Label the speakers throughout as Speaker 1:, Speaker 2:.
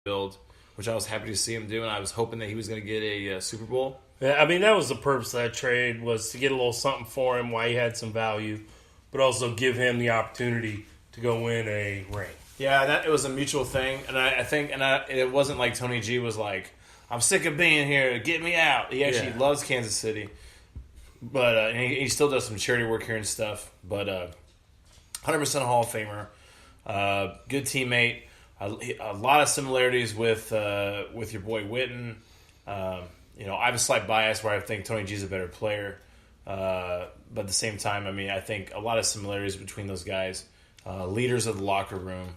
Speaker 1: build, which I was happy to see him do, and I was hoping that he was going to get a Super Bowl.
Speaker 2: Yeah, I mean, that was the purpose of that trade, was to get a little something for him while he had some value, but also give him the opportunity to go win a ring.
Speaker 1: Yeah, it was a mutual thing, and I think it wasn't like Tony G was like, I'm sick of being here, get me out. He actually loves Kansas City, but and he still does some charity work here and stuff, but 100% Hall of Famer, good teammate, a lot of similarities with your boy Witten. I have a slight bias where I think Tony G's a better player, but at the same time, I mean, I think a lot of similarities between those guys. Leaders of the locker room,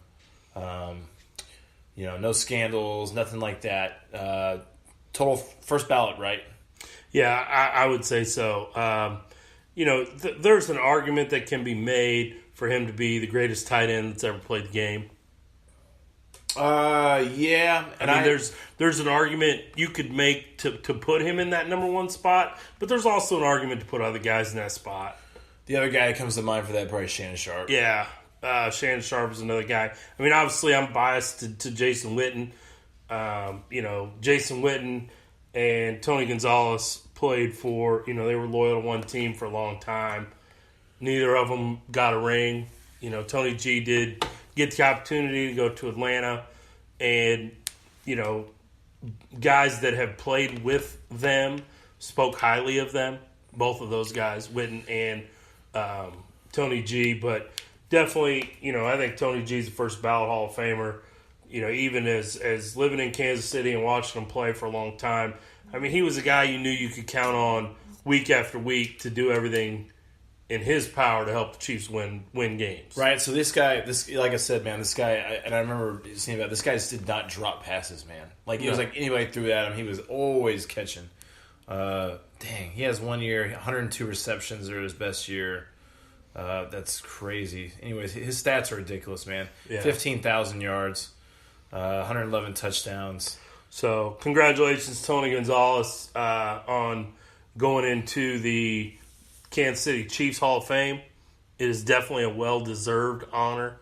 Speaker 1: no scandals, nothing like that. Total first ballot, right?
Speaker 2: Yeah, I would say so. There's an argument that can be made for him to be the greatest tight end that's ever played the game.
Speaker 1: Yeah.
Speaker 2: And I mean, there's an argument you could make to put him in that number one spot, but there's also an argument to put other guys in that spot.
Speaker 1: The other guy that comes to mind for that probably Shannon Sharp.
Speaker 2: Yeah, Shannon Sharp is another guy. I mean, obviously, I'm biased to Jason Witten. Jason Witten and Tony Gonzalez played for, they were loyal to one team for a long time. Neither of them got a ring. Tony G did get the opportunity to go to Atlanta, and, guys that have played with them spoke highly of them, both of those guys, Witten and Tony G. But definitely, I think Tony G's the first ballot Hall of Famer. Even as living in Kansas City and watching him play for a long time, I mean, he was a guy you knew you could count on week after week to do everything in his power to help the Chiefs win games.
Speaker 1: Right. So this guy, like I said, man, this guy, and I remember seeing about this guy just did not drop passes, man. Like it was like anybody threw at him, he was always catching. He has 1 year, 102 receptions are his best year. That's crazy. Anyways, his stats are ridiculous, man. Yeah. 15,000 yards. 111 touchdowns.
Speaker 2: So, congratulations, Tony Gonzalez, on going into the Kansas City Chiefs Hall of Fame. It is definitely a well-deserved honor.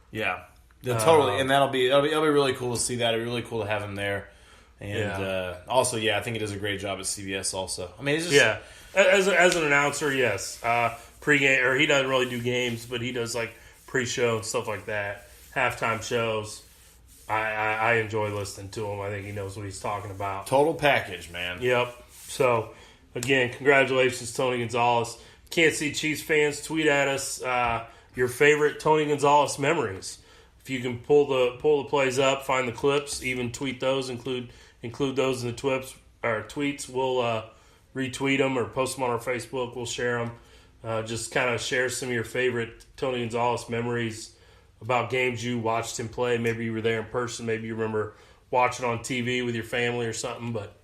Speaker 1: Yeah, totally. And that'll be really cool to see that. It'll be really cool to have him there. And also, I think he does a great job at CBS. Also, I mean, it's just
Speaker 2: as an announcer, yes, pregame, or he doesn't really do games, but he does like pre-show and stuff like that, halftime shows. I enjoy listening to him. I think he knows what he's talking about.
Speaker 1: Total package, man.
Speaker 2: Yep. So, again, congratulations, Tony Gonzalez. Kansas City Chiefs fans, tweet at us your favorite Tony Gonzalez memories. If you can pull the plays up, find the clips, even tweet those, include those in the tweets. We'll retweet them or post them on our Facebook. We'll share them. Just kind of share some of your favorite Tony Gonzalez memories about games you watched him play. Maybe you were there in person. Maybe you remember watching on TV with your family or something. But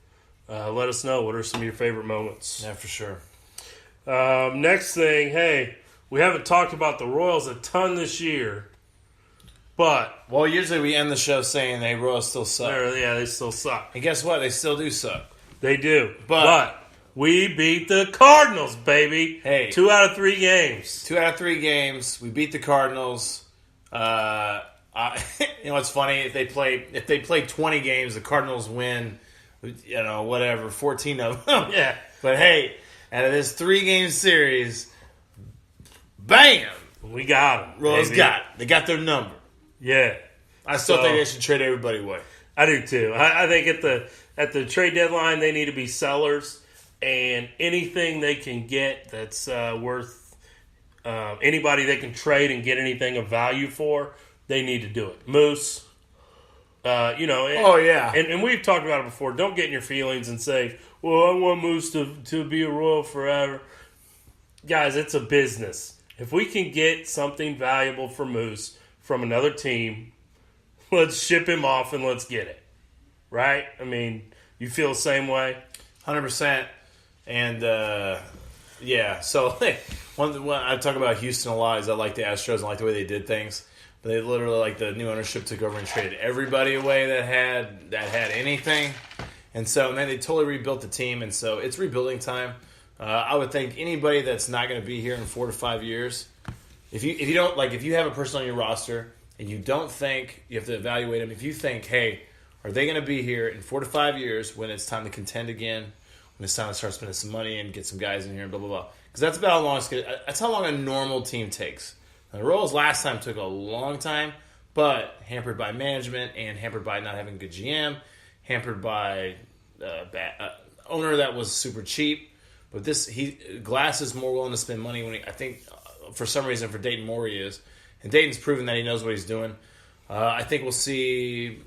Speaker 2: let us know, what are some of your favorite moments.
Speaker 1: Yeah, for sure.
Speaker 2: Next thing, hey, we haven't talked about the Royals a ton this year. But
Speaker 1: usually we end the show saying the Royals still suck.
Speaker 2: They still suck.
Speaker 1: And guess what? They still do suck.
Speaker 2: They do. But we beat the Cardinals, baby.
Speaker 1: Hey.
Speaker 2: 2 out of 3 games.
Speaker 1: 2 out of 3 games. We beat the Cardinals. It's funny, if they play 20 games, the Cardinals win, 14 of them.
Speaker 2: Yeah.
Speaker 1: But hey, out of this 3-game series, bam!
Speaker 2: We got them.
Speaker 1: Royals they got their number.
Speaker 2: Yeah.
Speaker 1: I still think they should trade everybody away.
Speaker 2: I do too. I think at the trade deadline they need to be sellers, and anything they can get that's worth anybody they can trade and get anything of value for, they need to do it. Moose, and we've talked about it before. Don't get in your feelings and say, well, I want Moose to be a Royal forever. Guys, it's a business. If we can get something valuable for Moose from another team, let's ship him off and let's get it. Right? I mean, you feel the same way?
Speaker 1: 100%. And, so one I talk about Houston a lot is I like the Astros and I like the way they did things. But they literally, like, the new ownership took over and traded everybody away that had anything. And then they totally rebuilt the team, and so it's rebuilding time. I would think anybody that's not going to be here in 4 to 5 years, if you have a person on your roster and you don't think, you have to evaluate them. If you think, hey, Are they going to be here in 4 to 5 years when it's time to contend again, when it's time to start spending some money and get some guys in here and blah, blah, blah? Because that's about how long that's how long a normal team takes. Now, the Royals last time took a long time, but hampered by management and hampered by not having a good GM, hampered by owner that was super cheap. But Glass is more willing to spend money when I think for some reason for Dayton Moore he is. And Dayton's proven that he knows what he's doing. I think we'll see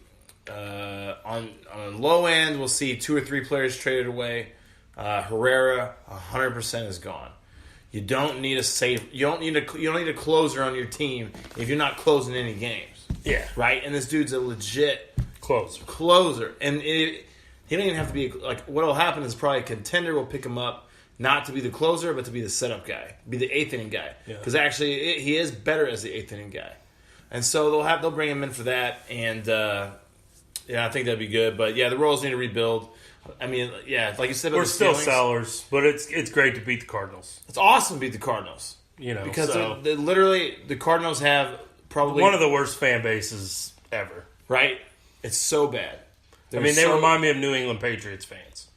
Speaker 1: on a low end we'll see 2 or 3 players traded away. Herrera 100% is gone. You don't need you don't need a closer on your team if you're not closing any games.
Speaker 2: Yeah.
Speaker 1: Right? And this dude's a legit closer. And he don't even have to be like what will happen is probably a contender will pick him up not to be the closer but to be the setup guy, be the 8th inning guy. Because actually he is better as the 8th inning guy. And so they'll bring him in for that and I think that'd be good. But yeah, the Royals need to rebuild. I mean, yeah, like you said,
Speaker 2: we're still sellers, but it's great to beat the Cardinals.
Speaker 1: It's awesome to beat the Cardinals, because they literally the Cardinals have probably
Speaker 2: one of the worst fan bases ever.
Speaker 1: Right? It's so bad.
Speaker 2: They remind me of New England Patriots fans.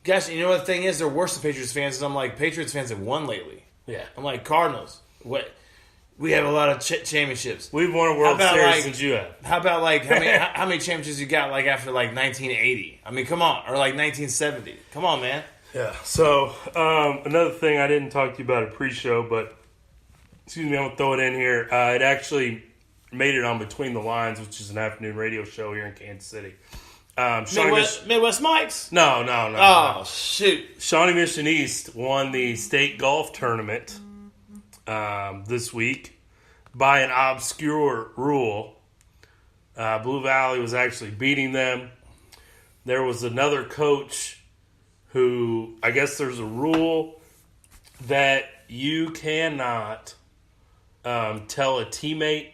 Speaker 1: Gosh, you know what the thing is? They're worse than Patriots fans. I'm like, Patriots fans have won lately.
Speaker 2: Yeah,
Speaker 1: I'm like Cardinals. What? We have a lot of championships.
Speaker 2: We've won a World Series since you have.
Speaker 1: How about how many championships you got after 1980? I mean, come on, or 1970. Come on, man.
Speaker 2: Yeah. So another thing I didn't talk to you about at pre-show, but excuse me, I'm gonna throw it in here. It actually made it on Between the Lines, which is an afternoon radio show here in Kansas City.
Speaker 1: Midwest Mikes?
Speaker 2: No.
Speaker 1: Oh shoot!
Speaker 2: Shawnee Mission East won the state golf tournament. This week by an obscure rule. Blue Valley was actually beating them. There was another coach who, I guess there's a rule that you cannot tell a teammate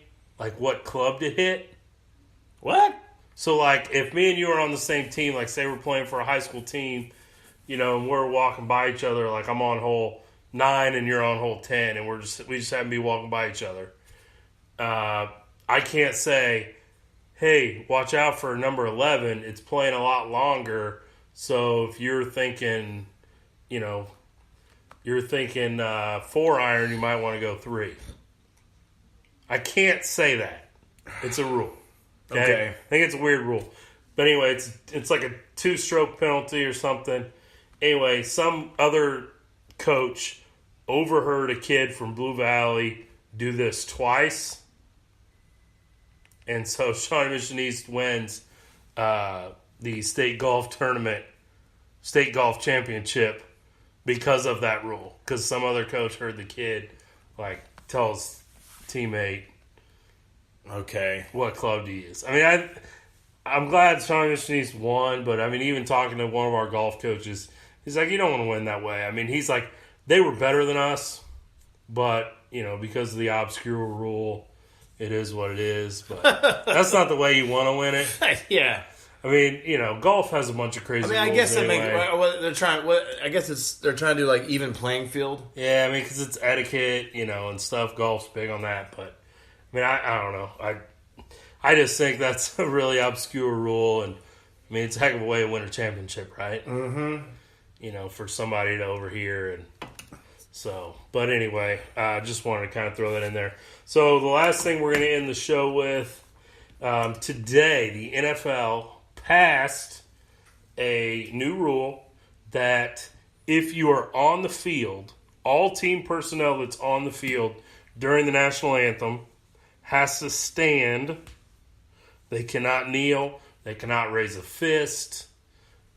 Speaker 2: what club to hit.
Speaker 1: What?
Speaker 2: So if me and you are on the same team, say we're playing for a high school team, and we're walking by each other, I'm on hole 9 and you're on hole 10 and we just happen to be walking by each other. I can't say, hey, watch out for number 11. It's playing a lot longer. So if you're thinking, 4 iron, you might want to go 3. I can't say that. It's a rule. Okay. I think it's a weird rule. But anyway, it's like a 2-stroke penalty or something. Anyway, some other coach overheard a kid from Blue Valley do this twice. And so Shawnee Mission East wins the state golf tournament, state golf championship because of that rule. Because some other coach heard the kid tell his teammate,
Speaker 1: okay, what
Speaker 2: club to use. I mean, I'm glad Shawnee Mission East won, but I mean, even talking to one of our golf coaches, he's like, you don't want to win that way. I mean, he's like, they were better than us, but, because of the obscure rule, it is what it is. But that's not the way you want to win it.
Speaker 1: Yeah.
Speaker 2: I mean, golf has a bunch of crazy rules.
Speaker 1: I guess
Speaker 2: anyway.
Speaker 1: they're trying. They're trying to do even playing field.
Speaker 2: Yeah, I mean, because it's etiquette, and stuff. Golf's big on that, but I mean, I don't know. I just think that's a really obscure rule, and I mean, it's a heck of a way to win a championship, right?
Speaker 1: Mm-hmm.
Speaker 2: For somebody to overhear, and so. But anyway, I just wanted to kind of throw that in there. So the last thing we're going to end the show with today, the NFL passed a new rule that if you are on the field, all team personnel that's on the field during the national anthem has to stand. They cannot kneel. They cannot raise a fist.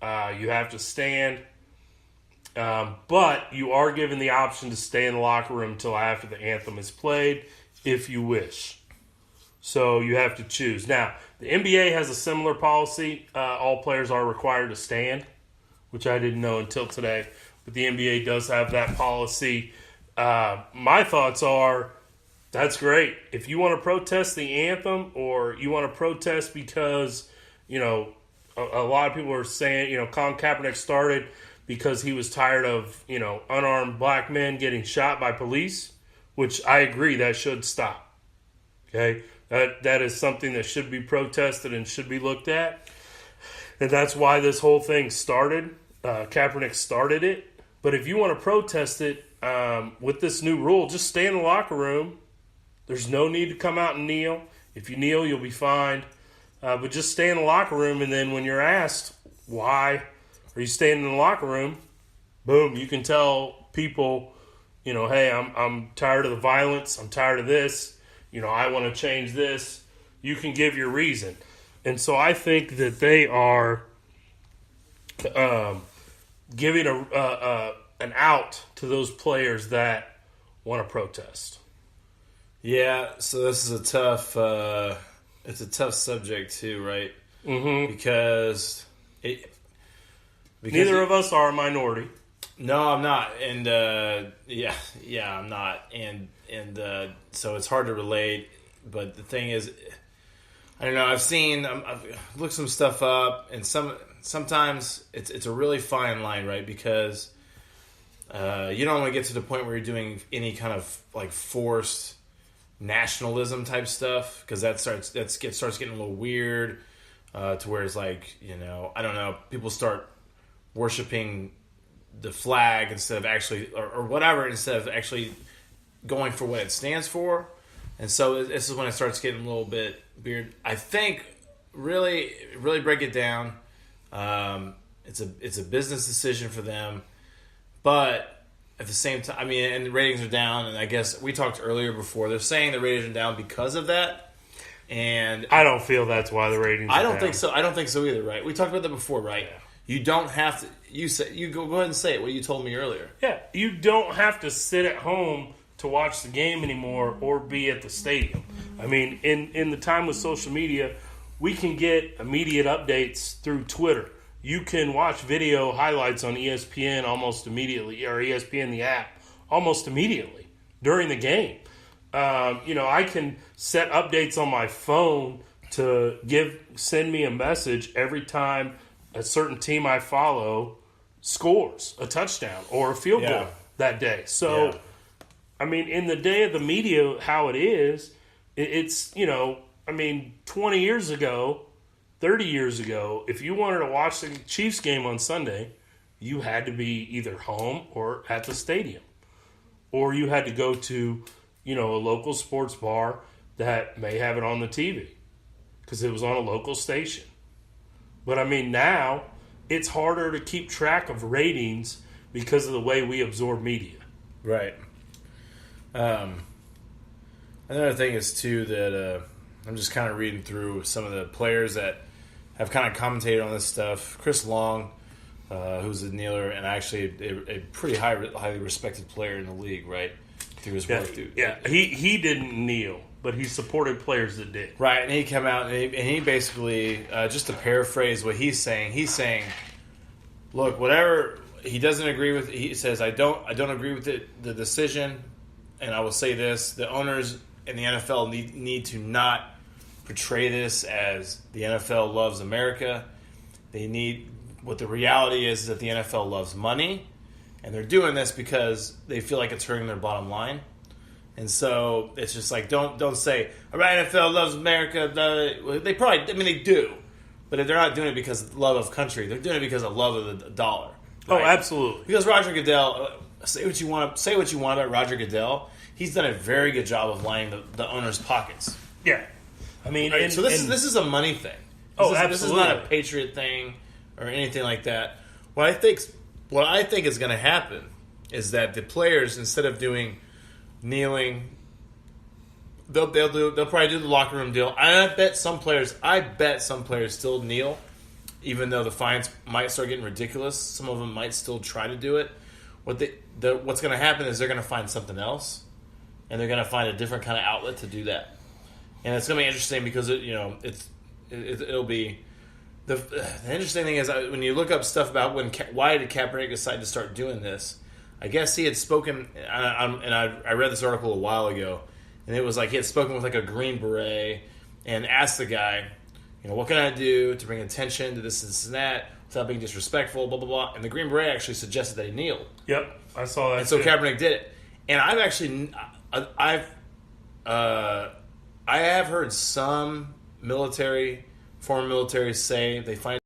Speaker 2: You have to stand. But you are given the option to stay in the locker room until after the anthem is played, if you wish. So you have to choose. Now, the NBA has a similar policy. All players are required to stand, which I didn't know until today. But the NBA does have that policy. My thoughts are, that's great. If you want to protest the anthem, or you want to protest because, a lot of people are saying, Colin Kaepernick started because he was tired of, unarmed black men getting shot by police, which I agree that should stop. Okay? That is something that should be protested and should be looked at. And that's why this whole thing started. Kaepernick started it. But if you want to protest it with this new rule, just stay in the locker room. There's no need to come out and kneel. If you kneel, you'll be fined. But just stay in the locker room, and then when you're asked why are you staying in the locker room, boom, you can tell people, hey, I'm tired of the violence. I'm tired of this. I want to change this. You can give your reason. And so I think that they are giving an out to those players that want to protest.
Speaker 1: Yeah, so this is a tough it's a tough subject too, right?
Speaker 2: Mm-hmm.
Speaker 1: Because
Speaker 2: neither of us are a minority.
Speaker 1: No, I'm not. And I'm not. And so it's hard to relate, but the thing is, I don't know, I've looked some stuff up, and sometimes it's a really fine line, right? Because you don't want to get to the point where you're doing any kind of like forced nationalism type stuff, because that starts getting a little weird, to where it's like, I don't know, people start worshiping the flag instead of actually or whatever, instead of actually going for what it stands for. And so this is when it starts getting a little bit weird. I think really break it down, it's a business decision for them, but at the same time, and the ratings are down, and I guess we talked earlier before, they're saying the ratings are down because of that. And
Speaker 2: I don't feel that's why the ratings are down.
Speaker 1: think so. I don't think so either, right? We talked about that before, right?
Speaker 2: Yeah.
Speaker 1: You don't have to. You go ahead and say it. What you told me earlier.
Speaker 2: Yeah, you don't have to sit at home to watch the game anymore or be at the stadium. In the time with social media, we can get immediate updates through Twitter. You can watch video highlights on ESPN almost immediately, or ESPN the app almost immediately during the game. I can set updates on my phone to send me a message every time a certain team I follow scores a touchdown or a field goal that day. So, in the day of the media, how it is, it's 20 years ago, 30 years ago, if you wanted to watch the Chiefs game on Sunday, you had to be either home or at the stadium. Or you had to go to, a local sports bar that may have it on the TV because it was on a local station. But, now it's harder to keep track of ratings because of the way we absorb media.
Speaker 1: Right. Another thing is, too, that I'm just kind of reading through some of the players that have kind of commentated on this stuff. Chris Long, who's a kneeler and actually a pretty highly respected player in the league, right? Through his work.
Speaker 2: Yeah, he didn't kneel, but he supported players that did.
Speaker 1: Right, and he came out and he basically, just to paraphrase what he's saying, look, whatever he doesn't agree with, he says, I don't agree with the decision, and I will say this: the owners in the NFL need to not portray this as the NFL loves America. What the reality is that the NFL loves money, and they're doing this because they feel like it's hurting their bottom line. And so it's just like, don't say, all right, NFL loves America. They probably, they do, but they're not doing it because of love of country. They're doing it because of love of the dollar. Right?
Speaker 2: Oh, absolutely.
Speaker 1: Because Roger Goodell, say what you want about Roger Goodell, he's done a very good job of lining the owner's pockets.
Speaker 2: Yeah.
Speaker 1: Right, so this is a money thing.
Speaker 2: Absolutely.
Speaker 1: This is not a patriot thing or anything like that. What I think is going to happen is that the players, instead of doing kneeling, they'll probably do the locker room deal. I bet some players still kneel, even though the fines might start getting ridiculous. Some of them might still try to do it. What's going to happen is they're going to find something else, and they're going to find a different kind of outlet to do that. And it's going to be interesting because it'll be the interesting thing is when you look up stuff about why did Kaepernick decide to start doing this. I guess he had spoken, and I read this article a while ago, and it was like he had spoken with like a Green Beret and asked the guy, what can I do to bring attention to this and that without being disrespectful, blah blah blah. And the Green Beret actually suggested that he kneel.
Speaker 2: Yep, I saw that.
Speaker 1: And so Kaepernick did it. And I have heard some former military say they find